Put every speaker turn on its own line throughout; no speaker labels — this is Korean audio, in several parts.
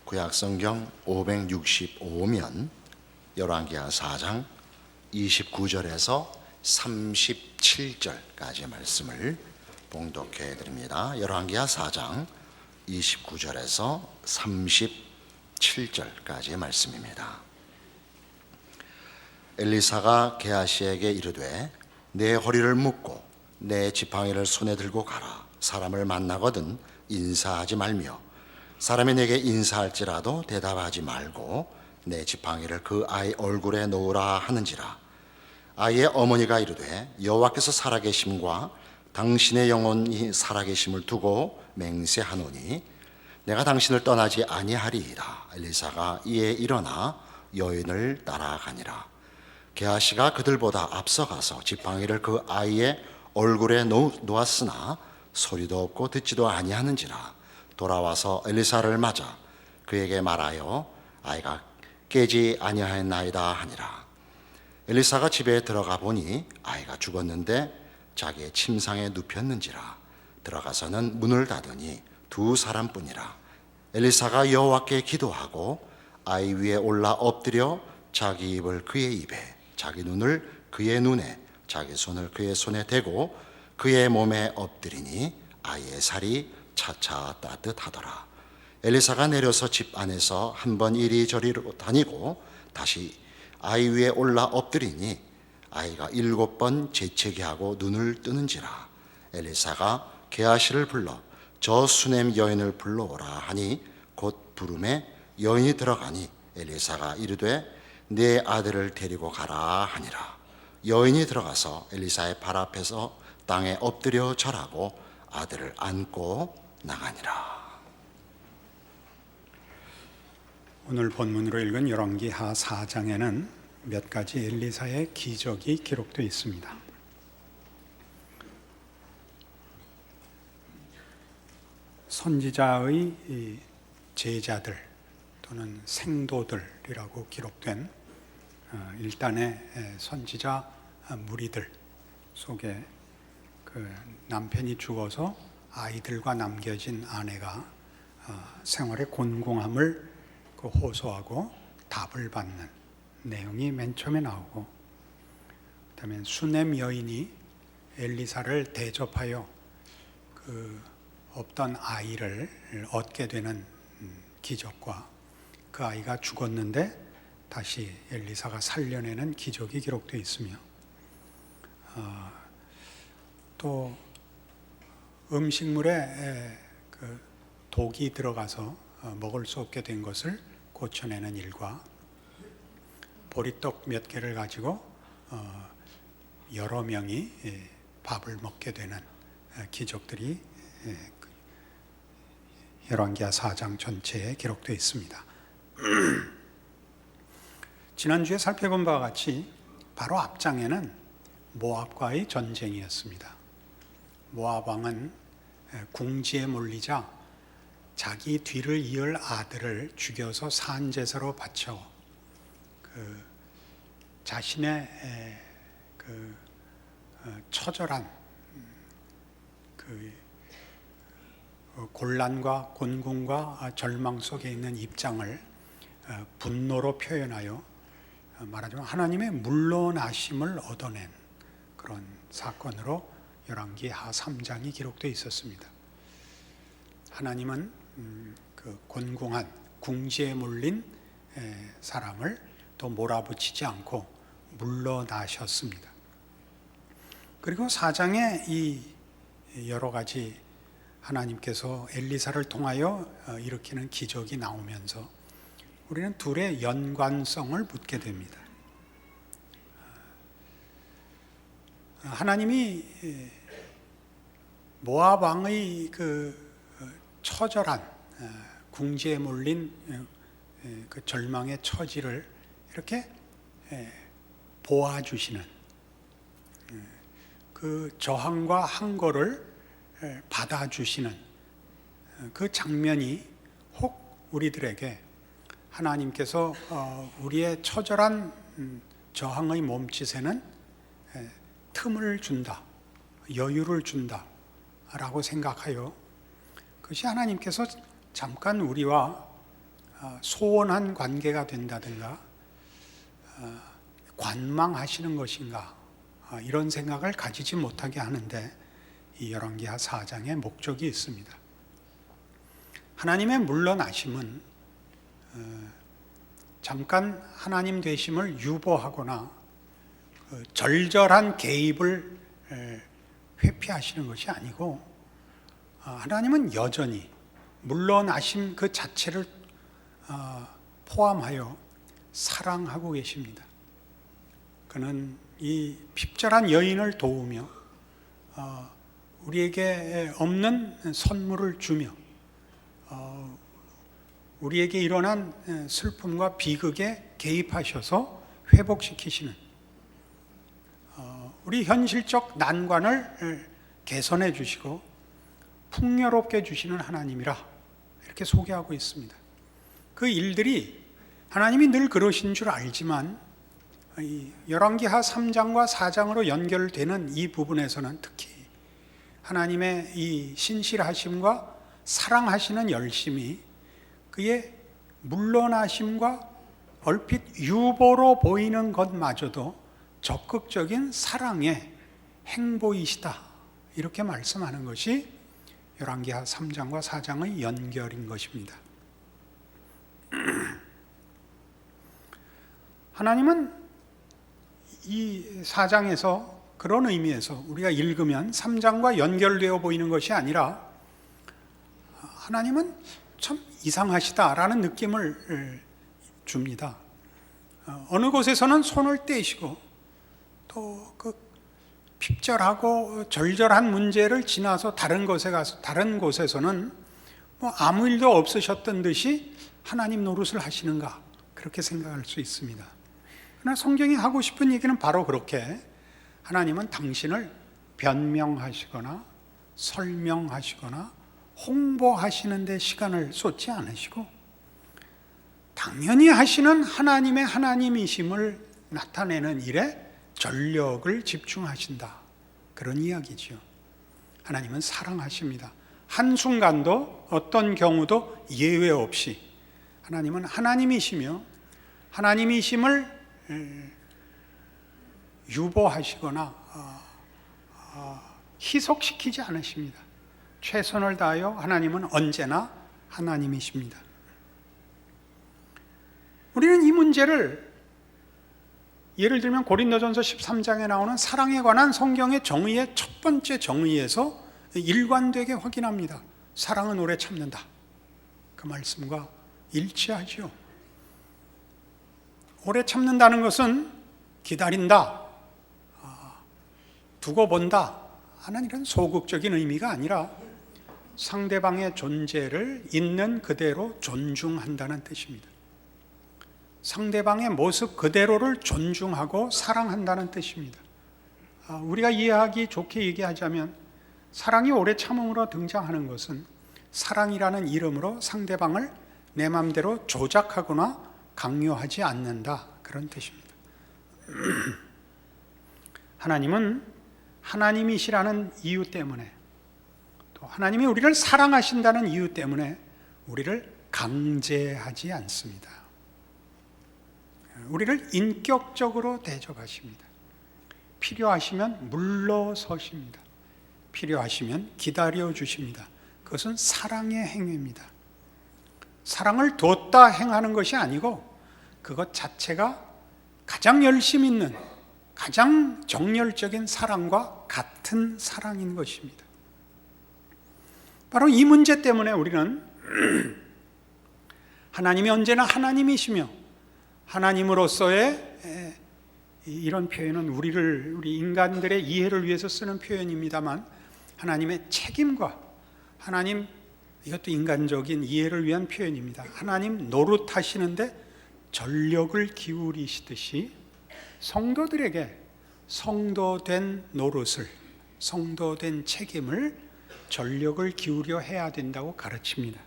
구약성경 565면 열왕기하 4장 29절에서 37절까지 말씀을 봉독해 드립니다. 열왕기하 4장 29절에서 37절까지의 말씀입니다. 엘리사가 게하시에게 이르되 내 허리를 묶고 내 지팡이를 손에 들고 가라. 사람을 만나거든 인사하지 말며 사람이 내게 인사할지라도 대답하지 말고 내 지팡이를 그 아이 얼굴에 놓으라 하는지라. 아이의 어머니가 이르되 여호와께서 살아계심과 당신의 영혼이 살아계심을 두고 맹세하노니 내가 당신을 떠나지 아니하리이다. 엘리사가 이에 일어나 여인을 따라가니라. 게하시가 그들보다 앞서가서 지팡이를 그 아이의 얼굴에 놓았으나 소리도 없고 듣지도 아니하는지라. 돌아와서 엘리사를 맞아 그에게 말하여 아이가 깨지 아니하였나이다 하니라. 엘리사가 집에 들어가 보니 아이가 죽었는데 자기의 침상에 눕혔는지라. 들어가서는 문을 닫으니 두 사람뿐이라. 엘리사가 여호와께 기도하고 아이 위에 올라 엎드려 자기 입을 그의 입에, 자기 눈을 그의 눈에, 자기 손을 그의 손에 대고 그의 몸에 엎드리니 아이의 살이 차차 따뜻하더라. 엘리사가 내려서 집 안에서 한 번 이리저리로 다니고 다시 아이 위에 올라 엎드리니 아이가 7번 재채기 하고 눈을 뜨는지라. 엘리사가 게하시를 불러 저 수넴 여인을 불러오라 하니 곧 부름에 여인이 들어가니 엘리사가 이르되 내 아들을 데리고 가라 하니라. 여인이 들어가서 엘리사의 발 앞에서 땅에 엎드려 절하고 아들을 안고 나가니라.
오늘 본문으로 읽은 열왕기하 4장에는 몇 가지 엘리사의 기적이 기록되어 있습니다. 선지자의 제자들 또는 생도들이라고 기록된 일단의 선지자 무리들 속에 그 남편이 죽어서 아이들과 남겨진 아내가 생활의 곤궁함을 호소하고 답을 받는 내용이 맨 처음에 나오고, 그다음에 수넴 여인이 엘리사를 대접하여 그 없던 아이를 얻게 되는 기적과 그 아이가 죽었는데 다시 엘리사가 살려내는 기적이 기록되어 있으며, 또 음식물에 그 독이 들어가서 먹을 수 없게 된 것을 고쳐내는 일과 보리떡 몇 개를 가지고 여러 명이 밥을 먹게 되는 기적들이 열왕기하 4장 전체에 기록되어 있습니다. 지난주에 살펴본 바와 같이 바로 앞장에는 모압과의 전쟁이었습니다. 모압 왕은 궁지에 몰리자 자기 뒤를 이을 아들을 죽여서 산제사로 바쳐 자신의 처절한 곤란과 곤궁과 절망 속에 있는 입장을 분노로 표현하여 말하자면 하나님의 물러나심을 얻어낸 그런 사건으로 열왕기하 3장이 기록되어 있었습니다. 하나님은 그 곤궁한 궁지에 몰린 사람을 또 몰아붙이지 않고 물러나셨습니다. 그리고 4장에 이 여러 가지 하나님께서 엘리사를 통하여 일으키는 기적이 나오면서 우리는 둘의 연관성을 묻게 됩니다. 하나님이 모압 왕의 그 처절한 궁지에 몰린 그 절망의 처지를 이렇게 보아주시는 그 저항과 항거를 받아주시는 그 장면이 혹 우리들에게 하나님께서 우리의 처절한 저항의 몸짓에는 틈을 준다, 여유를 준다 라고 생각하여 그것이 하나님께서 잠깐 우리와 소원한 관계가 된다든가 관망하시는 것인가 이런 생각을 가지지 못하게 하는데 이 열왕기하 4장의 목적이 있습니다. 하나님의 물러나심은 잠깐 하나님 되심을 유보하거나 절절한 개입을 회피하시는 것이 아니고 하나님은 여전히 물러나심 그 자체를 포함하여 사랑하고 계십니다. 그는 이 핍절한 여인을 도우며 우리에게 없는 선물을 주며 우리에게 일어난 슬픔과 비극에 개입하셔서 회복시키시는 우리 현실적 난관을 개선해 주시고 풍요롭게 해주시는 하나님이라 이렇게 소개하고 있습니다. 그 일들이 하나님이 늘 그러신 줄 알지만 열왕기하 3장과 4장으로 연결되는 이 부분에서는 특히 하나님의 이 신실하심과 사랑하시는 열심이 그의 물러나심과 얼핏 유보로 보이는 것마저도 적극적인 사랑의 행보이시다 이렇게 말씀하는 것이 열왕기하 3장과 4장의 연결인 것입니다. 하나님은 이 4장에서 그런 의미에서 우리가 읽으면 3장과 연결되어 보이는 것이 아니라 하나님은 참 이상하시다라는 느낌을 줍니다. 어느 곳에서는 손을 떼시고 또 그 핍절하고 절절한 문제를 지나서 다른 곳에 가서 다른 곳에서는 뭐 아무 일도 없으셨던 듯이 하나님 노릇을 하시는가 그렇게 생각할 수 있습니다. 그러나 성경이 하고 싶은 얘기는 바로 그렇게 하나님은 당신을 변명하시거나 설명하시거나 홍보하시는 데 시간을 쏟지 않으시고 당연히 하시는 하나님의 하나님이심을 나타내는 일에 전력을 집중하신다 그런 이야기죠. 하나님은 사랑하십니다. 한순간도 어떤 경우도 예외 없이 하나님은 하나님이시며 하나님이심을 유보하시거나 희석시키지 않으십니다. 최선을 다하여 하나님은 언제나 하나님이십니다. 우리는 이 문제를 예를 들면 고린도전서 13장에 나오는 사랑에 관한 성경의 정의의 첫 번째 정의에서 일관되게 확인합니다. 사랑은 오래 참는다. 그 말씀과 일치하죠. 오래 참는다는 것은 기다린다, 두고 본다 하는 이런 소극적인 의미가 아니라 상대방의 존재를 있는 그대로 존중한다는 뜻입니다. 상대방의 모습 그대로를 존중하고 사랑한다는 뜻입니다. 우리가 이해하기 좋게 얘기하자면 사랑이 오래 참음으로 등장하는 것은 사랑이라는 이름으로 상대방을 내 마음대로 조작하거나 강요하지 않는다 그런 뜻입니다. 하나님은 하나님이시라는 이유 때문에 또 하나님이 우리를 사랑하신다는 이유 때문에 우리를 강제하지 않습니다. 우리를 인격적으로 대접하십니다. 필요하시면 물러서십니다. 필요하시면 기다려 주십니다. 그것은 사랑의 행위입니다. 사랑을 뒀다 행하는 것이 아니고 그것 자체가 가장 열심 있는 가장 정열적인 사랑과 같은 사랑인 것입니다. 바로 이 문제 때문에 우리는 하나님이 언제나 하나님이시며 하나님으로서의 이런 표현은 우리 인간들의 이해를 위해서 쓰는 표현입니다만 하나님의 책임과 하나님 이것도 인간적인 이해를 위한 표현입니다. 하나님 노릇하시는데 전력을 기울이시듯이 성도들에게 성도된 노릇을 성도된 책임을 전력을 기울여 해야 된다고 가르칩니다.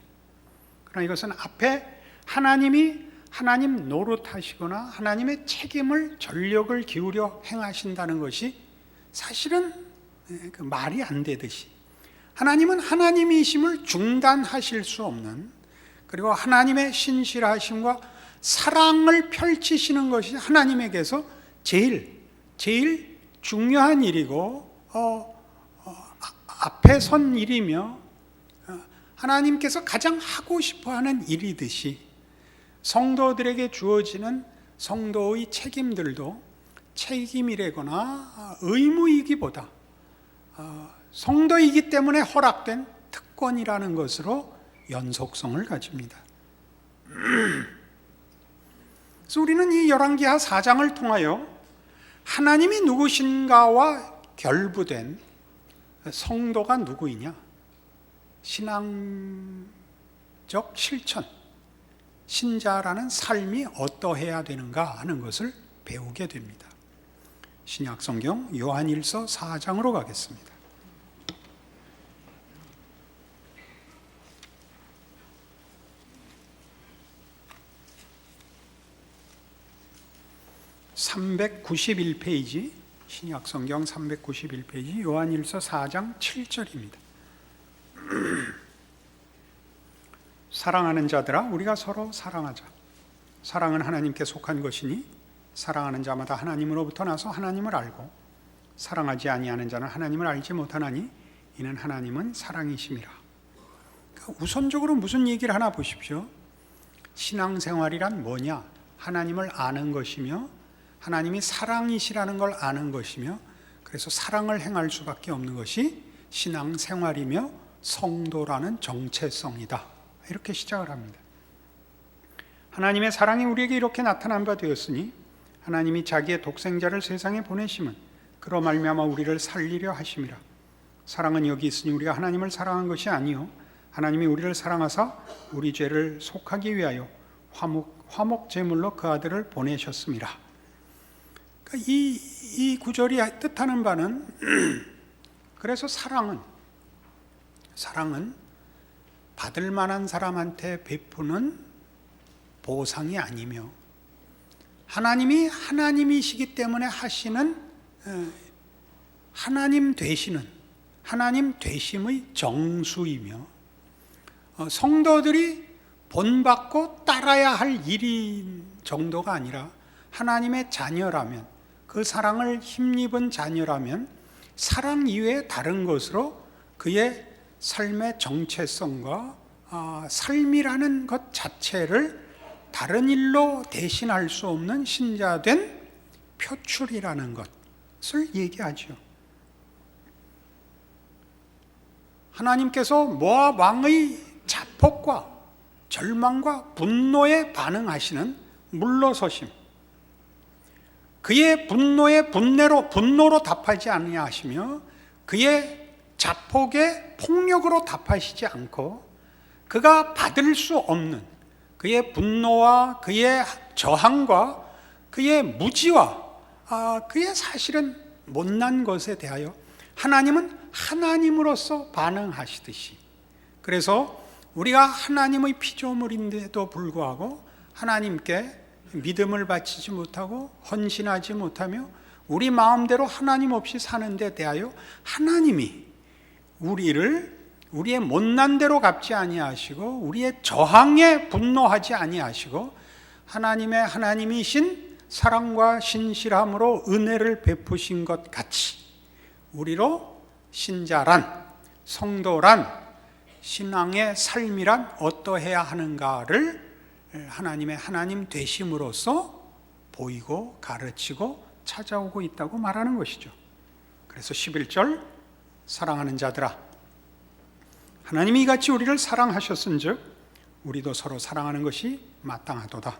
그러나 이것은 앞에 하나님이 하나님 노릇하시거나 하나님의 책임을 전력을 기울여 행하신다는 것이 사실은 그 말이 안 되듯이 하나님은 하나님이심을 중단하실 수 없는 그리고 하나님의 신실하심과 사랑을 펼치시는 것이 하나님에게서 제일 중요한 일이고 앞에 선 일이며 하나님께서 가장 하고 싶어하는 일이듯이 성도들에게 주어지는 성도의 책임들도 책임이라거나 의무이기보다 성도이기 때문에 허락된 특권이라는 것으로 연속성을 가집니다. 그래서 우리는 이 열왕기하 4장을 통하여 하나님이 누구신가와 결부된 성도가 누구이냐, 신앙적 실천, 신자라는 삶이 어떠해야 되는가 하는 것을 배우게 됩니다. 신약 성경 요한일서 4장으로 가겠습니다. (391페이지) 신약 성경 391페이지 요한일서 4장 7절입니다. 사랑하는 자들아, 우리가 서로 사랑하자. 사랑은 하나님께 속한 것이니 사랑하는 자마다 하나님으로부터 나서 하나님을 알고 사랑하지 아니하는 자는 하나님을 알지 못하나니 이는 하나님은 사랑이심이라. 그러니까 우선적으로 무슨 얘기를 하나 보십시오. 신앙생활이란 뭐냐? 하나님을 아는 것이며 하나님이 사랑이시라는 걸 아는 것이며, 그래서 사랑을 행할 수밖에 없는 것이 신앙생활이며 성도라는 정체성이다. 이렇게 시작을 합니다. 하나님의 사랑이 우리에게 이렇게 나타난 바 되었으니 하나님이 자기의 독생자를 세상에 보내심은 그로 말미암아 우리를 살리려 하심이라. 사랑은 여기 있으니 우리가 하나님을 사랑한 것이 아니요 하나님이 우리를 사랑하사 우리 죄를 속하기 위하여 화목 제물로 그 아들을 보내셨습니다. 그러니까 이 구절이 뜻하는 바는 그래서 사랑은 받을 만한 사람한테 베푸는 보상이 아니며 하나님이 하나님이시기 때문에 하시는 하나님 되심의 정수이며 성도들이 본받고 따라야 할 일인 정도가 아니라 하나님의 자녀라면, 그 사랑을 힘입은 자녀라면 사랑 이외에 다른 것으로 그의 삶의 정체성과 삶이라는 것 자체를 다른 일로 대신할 수 없는 신자된 표출이라는 것을 얘기하죠. 하나님께서 모압 왕의 자폭과 절망과 분노에 반응하시는 물러서심, 그의 분노로 답하지 아니하시며 그의 자폭에 폭력으로 답하시지 않고 그가 받을 수 없는 그의 분노와 그의 저항과 그의 무지와 그의 사실은 못난 것에 대하여 하나님은 하나님으로서 반응하시듯이, 그래서 우리가 하나님의 피조물인데도 불구하고 하나님께 믿음을 바치지 못하고 헌신하지 못하며 우리 마음대로 하나님 없이 사는 데 대하여 하나님이 우리의 못난 대로 갚지 아니하시고 우리의 저항에 분노하지 아니하시고 하나님이신 사랑과 신실함으로 은혜를 베푸신 것 같이 우리로 신자란, 성도란, 신앙의 삶이란 어떠해야 하는가를 하나님의 하나님 되심으로써 보이고 가르치고 찾아오고 있다고 말하는 것이죠. 그래서 11절, 사랑하는 자들아, 하나님이 이같이 우리를 사랑하셨은즉 우리도 서로 사랑하는 것이 마땅하도다.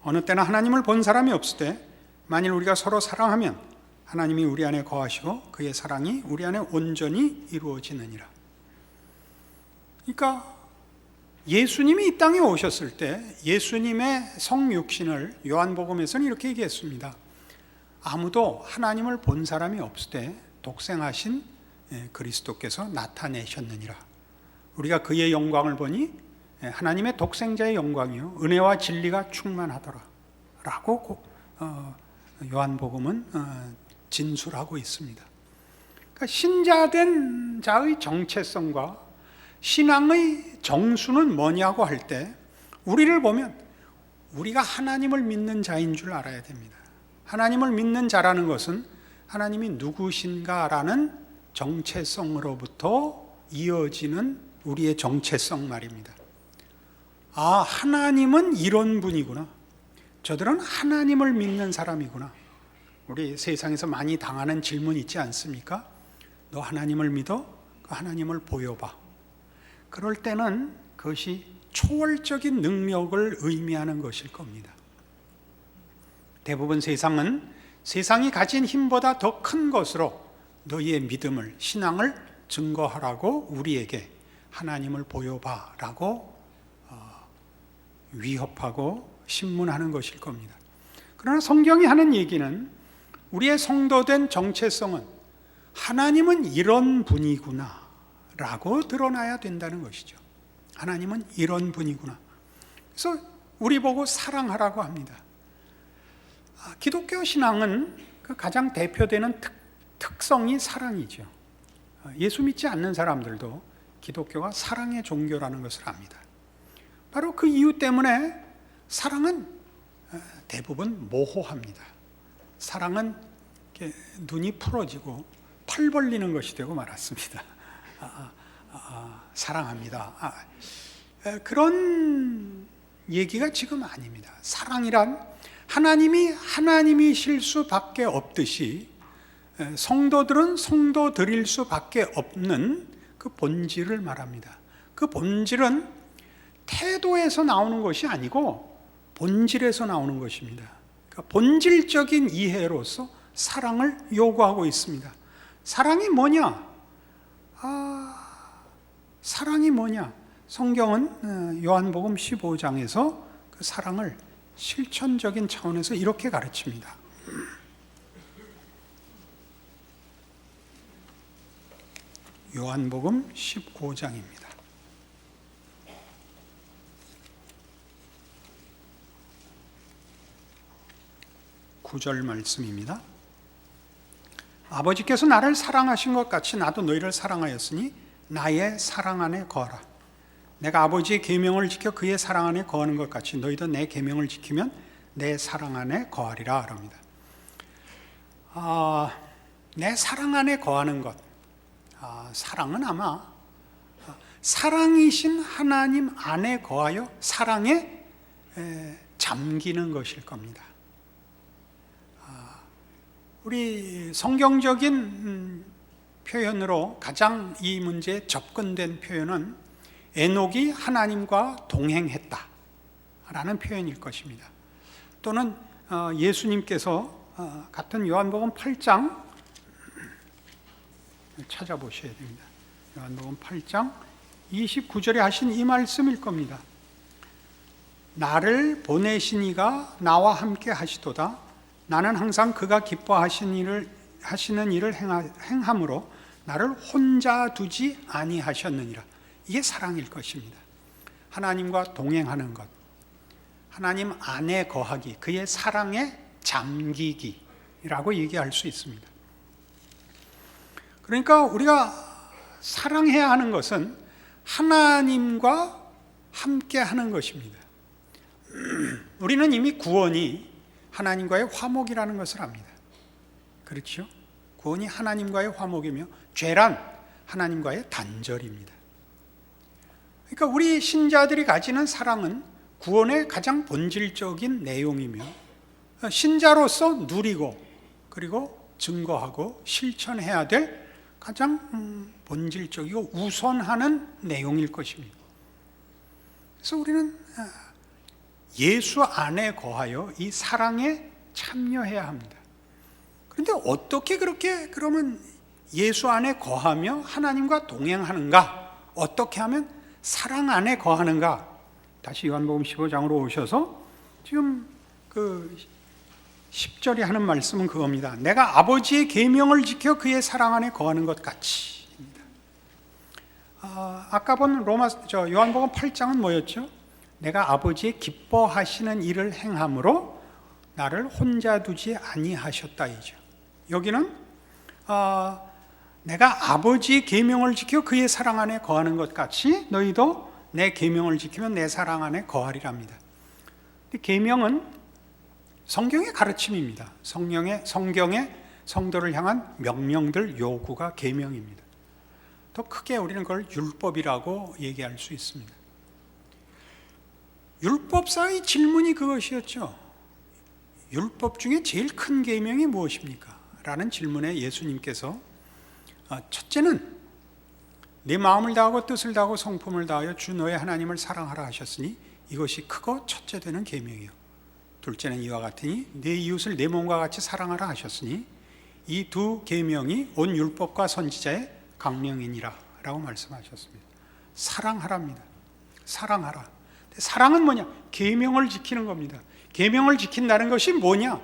어느 때나 하나님을 본 사람이 없을 때 만일 우리가 서로 사랑하면 하나님이 우리 안에 거하시고 그의 사랑이 우리 안에 온전히 이루어지느니라. 그러니까 예수님이 이 땅에 오셨을 때 예수님의 성육신을 요한복음에서는 이렇게 얘기했습니다. 아무도 하나님을 본 사람이 없을 때 독생하신 그리스도께서 나타내셨느니라. 우리가 그의 영광을 보니 하나님의 독생자의 영광이요 은혜와 진리가 충만하더라 라고 요한복음은 진술하고 있습니다. 그러니까 신자된 자의 정체성과 신앙의 정수는 뭐냐고 할 때 우리를 보면 우리가 하나님을 믿는 자인 줄 알아야 됩니다. 하나님을 믿는 자라는 것은 하나님이 누구신가라는 정체성으로부터 이어지는 우리의 정체성 말입니다. 아, 하나님은 이런 분이구나. 저들은 하나님을 믿는 사람이구나. 우리 세상에서 많이 당하는 질문 있지 않습니까? 너 하나님을 믿어? 그 하나님을 보여봐. 그럴 때는 그것이 초월적인 능력을 의미하는 것일 겁니다. 대부분 세상은 세상이 가진 힘보다 더 큰 것으로 너희의 믿음을, 신앙을 증거하라고 우리에게 하나님을 보여봐라고 위협하고 신문하는 것일 겁니다. 그러나 성경이 하는 얘기는 우리의 성도된 정체성은 하나님은 이런 분이구나 라고 드러나야 된다는 것이죠. 하나님은 이런 분이구나. 그래서 우리 보고 사랑하라고 합니다. 기독교 신앙은 그 가장 대표되는 특성이 사랑이죠. 예수 믿지 않는 사람들도 기독교가 사랑의 종교라는 것을 압니다. 바로 그 이유 때문에 사랑은 대부분 모호합니다. 사랑은 이렇게 눈이 풀어지고 팔 벌리는 것이 되고 말았습니다. 사랑합니다. 그런 얘기가 지금 아닙니다. 사랑이란 하나님이 하나님이실 수밖에 없듯이 성도들은 성도들일 수밖에 없는 그 본질을 말합니다. 그 본질은 태도에서 나오는 것이 아니고 본질에서 나오는 것입니다. 그러니까 본질적인 이해로서 사랑을 요구하고 있습니다. 사랑이 뭐냐? 사랑이 뭐냐? 성경은 요한복음 15장에서 그 사랑을 실천적인 차원에서 이렇게 가르칩니다. 요한복음 15장입니다. 9절 말씀입니다. 아버지께서 나를 사랑하신 것 같이 나도 너희를 사랑하였으니 나의 사랑 안에 거하라. 내가 아버지의 계명을 지켜 그의 사랑 안에 거하는 것 같이 너희도 내 계명을 지키면 내 사랑 안에 거하리라 합니다. 내 사랑 안에 거하는 것, 사랑은 아마 사랑이신 하나님 안에 거하여 사랑에 잠기는 것일 겁니다. 우리 성경적인 표현으로 가장 이 문제에 접근된 표현은 에녹이 하나님과 동행했다 라는 표현일 것입니다. 또는 예수님께서 같은 요한복음 8장 찾아보셔야 됩니다. 요한복음 8장 29절에 하신 이 말씀일 겁니다. 나를 보내신 이가 나와 함께 하시도다. 나는 항상 그가 기뻐하시는 일을 행함으로 나를 혼자 두지 아니하셨느니라. 이게 사랑일 것입니다. 하나님과 동행하는 것, 하나님 안에 거하기, 그의 사랑에 잠기기라고 얘기할 수 있습니다. 그러니까 우리가 사랑해야 하는 것은 하나님과 함께 하는 것입니다. 우리는 이미 구원이 하나님과의 화목이라는 것을 압니다. 그렇죠? 구원이 하나님과의 화목이며 죄란 하나님과의 단절입니다. 그러니까 우리 신자들이 가지는 사랑은 구원의 가장 본질적인 내용이며 신자로서 누리고 그리고 증거하고 실천해야 될 가장 본질적이고 우선하는 내용일 것입니다. 그래서 우리는 예수 안에 거하여 이 사랑에 참여해야 합니다. 그런데 어떻게 그렇게 그러면 예수 안에 거하며 하나님과 동행하는가? 어떻게 하면 사랑 안에 거하는가? 다시 요한복음 15장으로 오셔서 지금 그 10절에 하는 말씀은 그겁니다. 내가 아버지의 계명을 지켜 그의 사랑 안에 거하는 것 같이입니다. 아까 본 요한복음 8장은 뭐였죠? 내가 아버지의 기뻐하시는 일을 행함으로 나를 혼자 두지 아니하셨다이죠. 여기는 내가 아버지의 계명을 지켜 그의 사랑 안에 거하는 것 같이 너희도 내 계명을 지키면 내 사랑 안에 거하리랍니다. 계명은 성경의 가르침입니다. 성경의 성도를 향한 명령들, 요구가 계명입니다. 더 크게 우리는 그걸 율법이라고 얘기할 수 있습니다. 율법사의 질문이 그것이었죠. 율법 중에 제일 큰 계명이 무엇입니까? 라는 질문에 예수님께서 첫째는 내 마음을 다하고 뜻을 다하고 성품을 다하여 주 너의 하나님을 사랑하라 하셨으니 이것이 크고 첫째 되는 계명이요. 둘째는 이와 같으니 내 이웃을 내 몸과 같이 사랑하라 하셨으니 이 두 계명이 온 율법과 선지자의 강령이니라 라고 말씀하셨습니다. 사랑하랍니다. 사랑하라. 사랑은 뭐냐? 계명을 지키는 겁니다. 계명을 지킨다는 것이 뭐냐?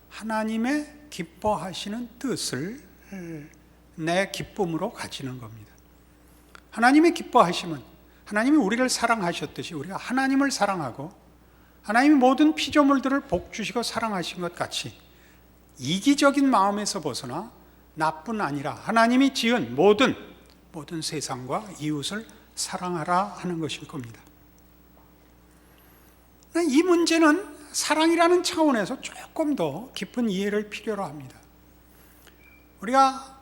하나님의 기뻐하시는 뜻을 내 기쁨으로 가지는 겁니다. 하나님의 기뻐하심은 하나님이 우리를 사랑하셨듯이 우리가 하나님을 사랑하고 하나님이 모든 피조물들을 복 주시고 사랑하신 것 같이 이기적인 마음에서 벗어나 나뿐 아니라 하나님이 지은 모든 세상과 이웃을 사랑하라 하는 것일 겁니다. 이 문제는 사랑이라는 차원에서 조금 더 깊은 이해를 필요로 합니다. 우리가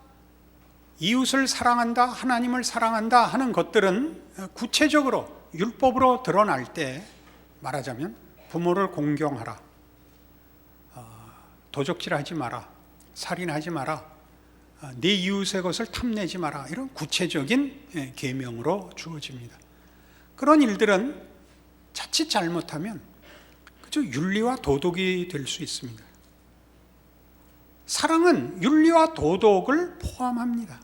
이웃을 사랑한다, 하나님을 사랑한다 하는 것들은 구체적으로 율법으로 드러날 때 말하자면 부모를 공경하라, 도적질하지 마라, 살인하지 마라, 내 이웃의 것을 탐내지 마라, 이런 구체적인 계명으로 주어집니다. 그런 일들은 자칫 잘못하면 그저 윤리와 도덕이 될 수 있습니다. 사랑은 윤리와 도덕을 포함합니다.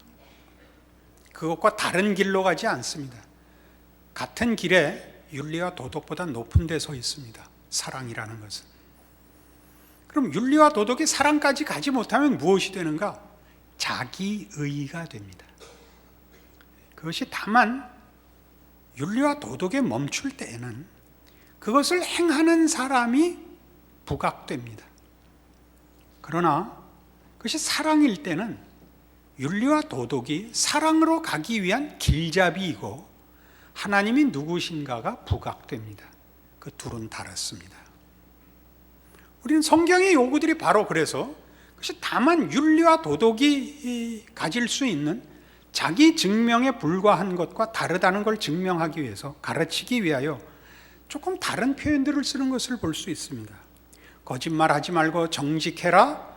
그것과 다른 길로 가지 않습니다. 같은 길에 윤리와 도덕보다 높은 데 서 있습니다. 사랑이라는 것은. 그럼 윤리와 도덕이 사랑까지 가지 못하면 무엇이 되는가? 자기의가 됩니다. 그것이 다만 윤리와 도덕에 멈출 때에는 그것을 행하는 사람이 부각됩니다. 그러나 그것이 사랑일 때는 윤리와 도덕이 사랑으로 가기 위한 길잡이이고 하나님이 누구신가가 부각됩니다. 그 둘은 다릅니다. 우리는 성경의 요구들이 바로 그래서 그것이 다만 윤리와 도덕이 가질 수 있는 자기 증명에 불과한 것과 다르다는 걸 증명하기 위해서, 가르치기 위하여 조금 다른 표현들을 쓰는 것을 볼 수 있습니다. 거짓말하지 말고 정직해라,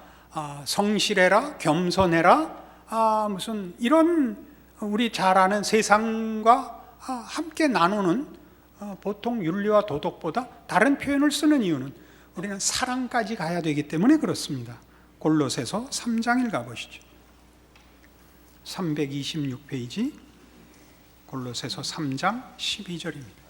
성실해라, 겸손해라, 무슨 이런 우리 잘 아는 세상과 함께 나누는 보통 윤리와 도덕보다 다른 표현을 쓰는 이유는 우리는 사랑까지 가야 되기 때문에 그렇습니다. 골로새서 3장 읽어보시죠. 326페이지 골로새서 3장 12절입니다.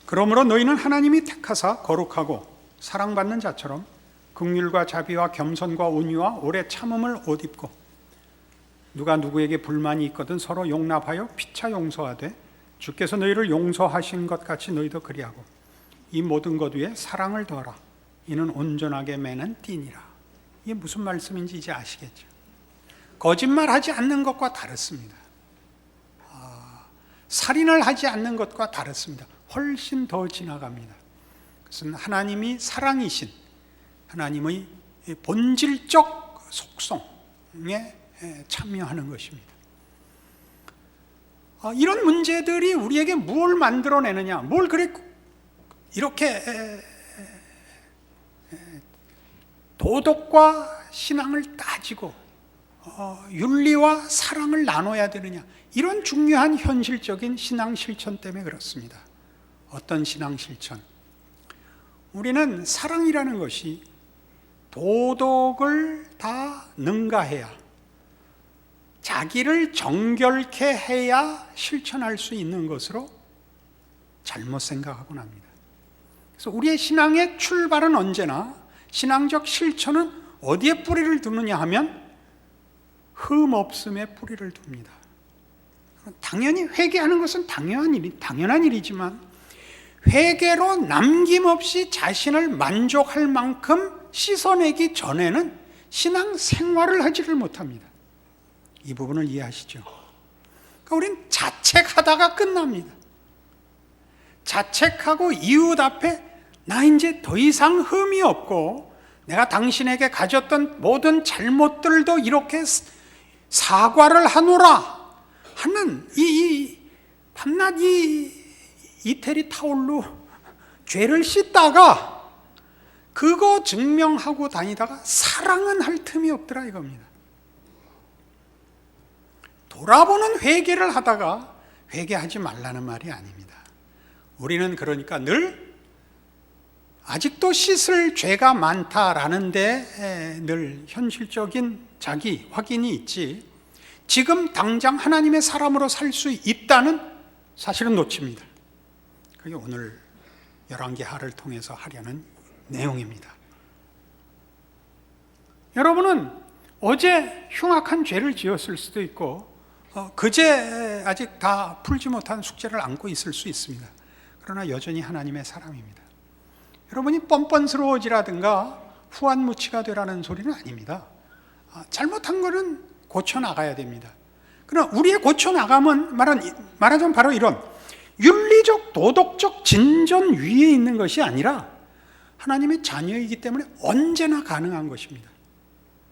그러므로 너희는 하나님이 택하사 거룩하고 사랑받는 자처럼 긍휼과 자비와 겸손과 온유와 오래 참음을 옷 입고 누가 누구에게 불만이 있거든 서로 용납하여 피차 용서하되 주께서 너희를 용서하신 것 같이 너희도 그리하고 이 모든 것 위에 사랑을 더하라. 이는 온전하게 매는 띠니라. 이게 무슨 말씀인지 이제 아시겠죠? 거짓말하지 않는 것과 다릅니다. 살인을 하지 않는 것과 다릅니다. 훨씬 더 지나갑니다. 그것은 하나님이 사랑이신 하나님의 본질적 속성에 참여하는 것입니다. 이런 문제들이 우리에게 뭘 만들어내느냐, 뭘 그래 이렇게 도덕과 신앙을 따지고 윤리와 사랑을 나눠야 되느냐, 이런 중요한 현실적인 신앙 실천 때문에 그렇습니다. 어떤 신앙 실천? 우리는 사랑이라는 것이 도덕을 다 능가해야, 자기를 정결케 해야 실천할 수 있는 것으로 잘못 생각하곤 합니다. 그래서 우리의 신앙의 출발은 언제나, 신앙적 실천은 어디에 뿌리를 두느냐 하면 흠 없음에 뿌리를 둡니다. 당연히 회개하는 것은 당연한 일이지만 회개로 남김없이 자신을 만족할 만큼 씻어내기 전에는 신앙 생활을 하지를 못합니다. 이 부분을 이해하시죠? 그러니까 우린 자책하다가 끝납니다. 자책하고 이웃 앞에 나 이제 더 이상 흠이 없고 내가 당신에게 가졌던 모든 잘못들도 이렇게 사과를 하노라 하는 밤낮 이태리 타올로 죄를 씻다가 그거 증명하고 다니다가 사랑은 할 틈이 없더라 이겁니다. 돌아보는 회개를 하다가 회개하지 말라는 말이 아닙니다. 우리는 그러니까 늘 아직도 씻을 죄가 많다라는데 늘 현실적인 자기 확인이 있지, 지금 당장 하나님의 사람으로 살 수 있다는 사실은 놓칩니다. 그게 오늘 열왕기하를 통해서 하려는 내용입니다. 여러분은 어제 흉악한 죄를 지었을 수도 있고 그제 아직 다 풀지 못한 숙제를 안고 있을 수 있습니다. 그러나 여전히 하나님의 사람입니다. 여러분이 뻔뻔스러워지라든가 후한무치가 되라는 소리는 아닙니다. 잘못한 거는 고쳐나가야 됩니다. 그러나 우리의 고쳐나감은 말하자면 바로 이런 윤리적 도덕적 진전 위에 있는 것이 아니라 하나님의 자녀이기 때문에 언제나 가능한 것입니다.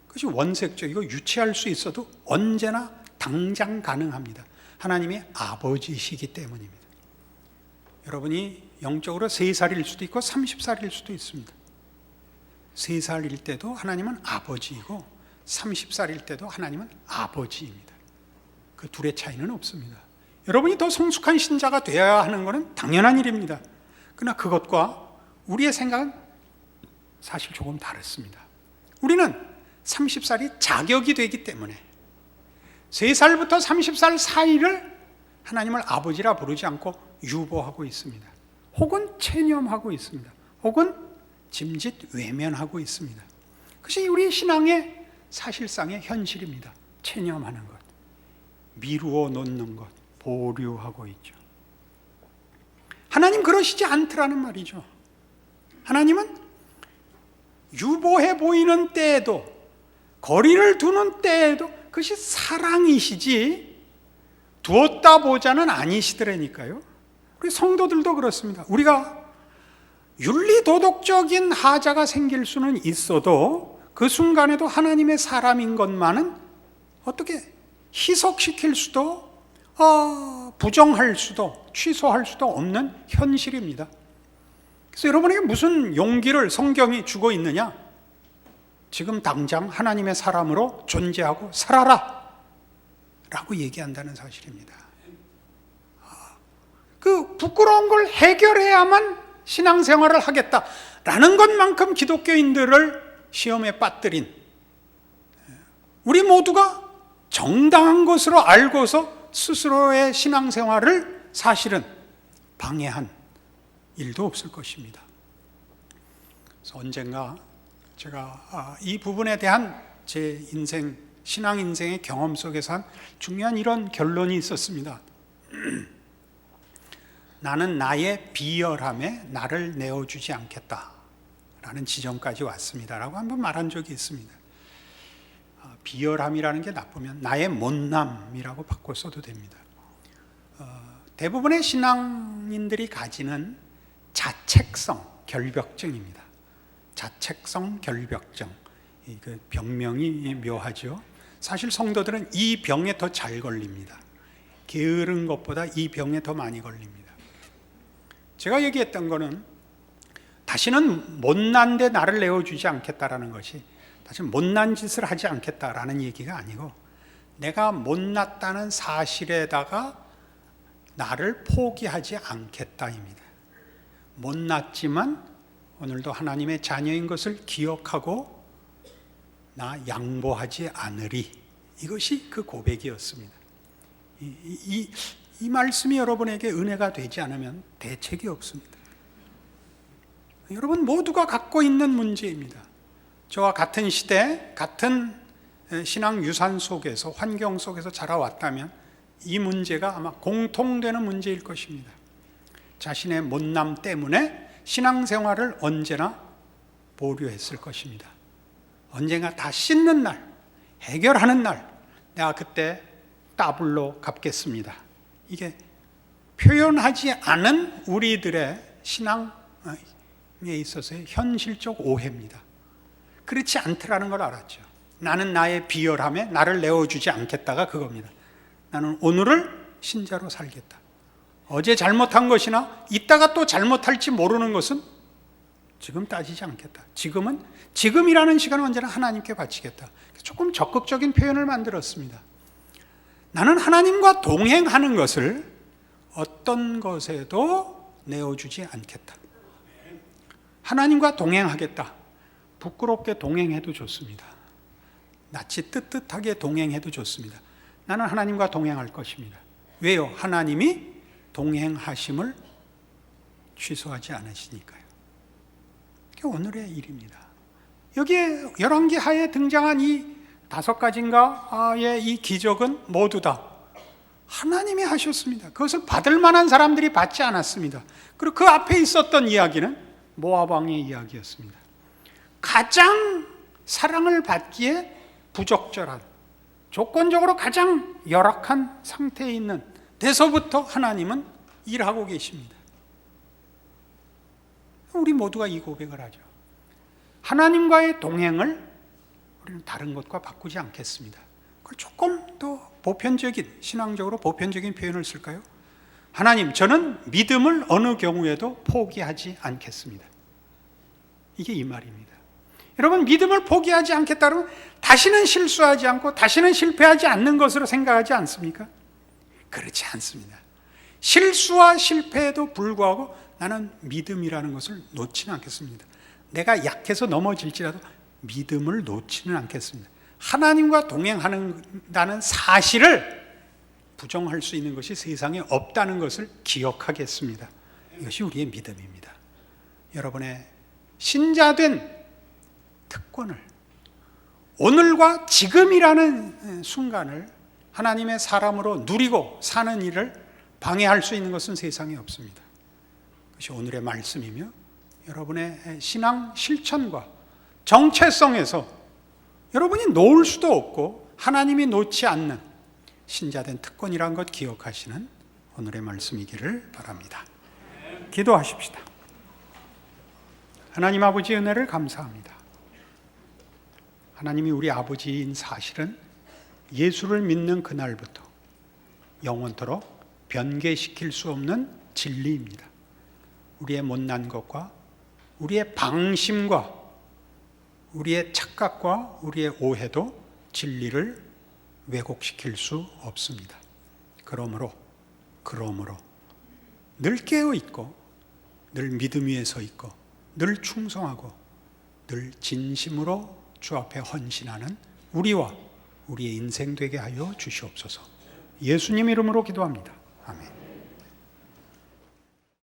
그것이 원색적이고 유치할 수 있어도 언제나 당장 가능합니다. 하나님의 아버지시기 때문입니다. 여러분이 영적으로 3살일 수도 있고 30살일 수도 있습니다. 3살일 때도 하나님은 아버지이고 30살일 때도 하나님은 아버지입니다. 그 둘의 차이는 없습니다. 여러분이 더 성숙한 신자가 되어야 하는 것은 당연한 일입니다. 그러나 그것과 우리의 생각은 사실 조금 다릅니다. 우리는 30살이 자격이 되기 때문에 3살부터 30살 사이를 하나님을 아버지라 부르지 않고 유보하고 있습니다. 혹은 체념하고 있습니다. 혹은 짐짓 외면하고 있습니다. 그것이 우리 신앙의 사실상의 현실입니다. 체념하는 것, 미루어 놓는 것, 보류하고 있죠. 하나님 그러시지 않더라는 말이죠. 하나님은 유보해 보이는 때에도, 거리를 두는 때에도 그것이 사랑이시지 두었다 보자는 아니시더라니까요. 우리 성도들도 그렇습니다. 우리가 윤리도덕적인 하자가 생길 수는 있어도 그 순간에도 하나님의 사람인 것만은 어떻게 희석시킬 수도 부정할 수도 취소할 수도 없는 현실입니다. 그래서 여러분에게 무슨 용기를 성경이 주고 있느냐? 지금 당장 하나님의 사람으로 존재하고 살아라 라고 얘기한다는 사실입니다. 그 부끄러운 걸 해결해야만 신앙생활을 하겠다라는 것만큼 기독교인들을 시험에 빠뜨린, 우리 모두가 정당한 것으로 알고서 스스로의 신앙생활을 사실은 방해한 일도 없을 것입니다. 그래서 언젠가 제가 이 부분에 대한 제 인생, 신앙 인생의 경험 속에서 한 중요한 이런 결론이 있었습니다. 나는 나의 비열함에 나를 내어주지 않겠다라는 지점까지 왔습니다라고 한번 말한 적이 있습니다. 비열함이라는 게 나쁘면 나의 못남이라고 바꿔 써도 됩니다. 대부분의 신앙인들이 가지는 자책성 결벽증입니다. 자책성 결벽증, 그 병명이 묘하죠. 사실 성도들은 이 병에 더 잘 걸립니다. 게으른 것보다 이 병에 더 많이 걸립니다. 제가 얘기했던 거는 다시는 못난 데 나를 내어주지 않겠다라는 것이 다시 못난 짓을 하지 않겠다라는 얘기가 아니고, 내가 못났다는 사실에다가 나를 포기하지 않겠다입니다. 못났지만 오늘도 하나님의 자녀인 것을 기억하고 나 양보하지 않으리, 이것이 그 고백이었습니다. 이 말씀이 여러분에게 은혜가 되지 않으면 대책이 없습니다. 여러분 모두가 갖고 있는 문제입니다. 저와 같은 시대, 같은 신앙 유산 속에서, 환경 속에서 자라왔다면 이 문제가 아마 공통되는 문제일 것입니다. 자신의 못남 때문에 신앙생활을 언제나 보류했을 것입니다. 언젠가 다 씻는 날, 해결하는 날, 내가 그때 더블로 갚겠습니다. 이게 표현하지 않은 우리들의 신앙에 있어서의 현실적 오해입니다. 그렇지 않더라는 걸 알았죠. 나는 나의 비열함에 나를 내어주지 않겠다가 그겁니다. 나는 오늘을 신자로 살겠다. 어제 잘못한 것이나 이따가 또 잘못할지 모르는 것은 지금 따지지 않겠다. 지금이라는 시간은 언제나 하나님께 바치겠다. 조금 적극적인 표현을 만들었습니다. 나는 하나님과 동행하는 것을 어떤 것에도 내어주지 않겠다. 하나님과 동행하겠다. 부끄럽게 동행해도 좋습니다. 낯이 뜨뜻하게 동행해도 좋습니다. 나는 하나님과 동행할 것입니다. 왜요? 하나님이 동행하심을 취소하지 않으시니까요. 그게 오늘의 일입니다. 여기에 열왕기하에 등장한 이 5가지인가의 이 기적은 모두 다 하나님이 하셨습니다. 그것을 받을 만한 사람들이 받지 않았습니다. 그리고 그 앞에 있었던 이야기는 모압 왕의 이야기였습니다. 가장 사랑을 받기에 부적절한, 조건적으로 가장 열악한 상태에 있는 데서부터 하나님은 일하고 계십니다. 우리 모두가 이 고백을 하죠. 하나님과의 동행을 우리는 다른 것과 바꾸지 않겠습니다. 그걸 조금 더 보편적인, 신앙적으로 보편적인 표현을 쓸까요? 하나님, 저는 믿음을 어느 경우에도 포기하지 않겠습니다. 이게 이 말입니다. 여러분, 믿음을 포기하지 않겠다면 다시는 실수하지 않고 다시는 실패하지 않는 것으로 생각하지 않습니까? 그렇지 않습니다. 실수와 실패에도 불구하고 나는 믿음이라는 것을 놓지는 않겠습니다. 내가 약해서 넘어질지라도 믿음을 놓지는 않겠습니다. 하나님과 동행한다는 사실을 부정할 수 있는 것이 세상에 없다는 것을 기억하겠습니다. 이것이 우리의 믿음입니다. 여러분의 신자된 특권을, 오늘과 지금이라는 순간을 하나님의 사람으로 누리고 사는 일을 방해할 수 있는 것은 세상에 없습니다. 그것이 오늘의 말씀이며 여러분의 신앙 실천과 정체성에서 여러분이 놓을 수도 없고 하나님이 놓지 않는 신자된 특권이란 것 기억하시는 오늘의 말씀이기를 바랍니다. 기도하십시다. 하나님 아버지 은혜를 감사합니다. 하나님이 우리 아버지인 사실은 예수를 믿는 그날부터 영원토록 변개시킬 수 없는 진리입니다. 우리의 못난 것과 우리의 방심과 우리의 착각과 우리의 오해도 진리를 왜곡시킬 수 없습니다. 그러므로 늘 깨어 있고 늘 믿음 위에 서 있고 늘 충성하고 늘 진심으로 주 앞에 헌신하는 우리와 우리의 인생 되게 하여 주시옵소서. 예수님 이름으로 기도합니다. 아멘.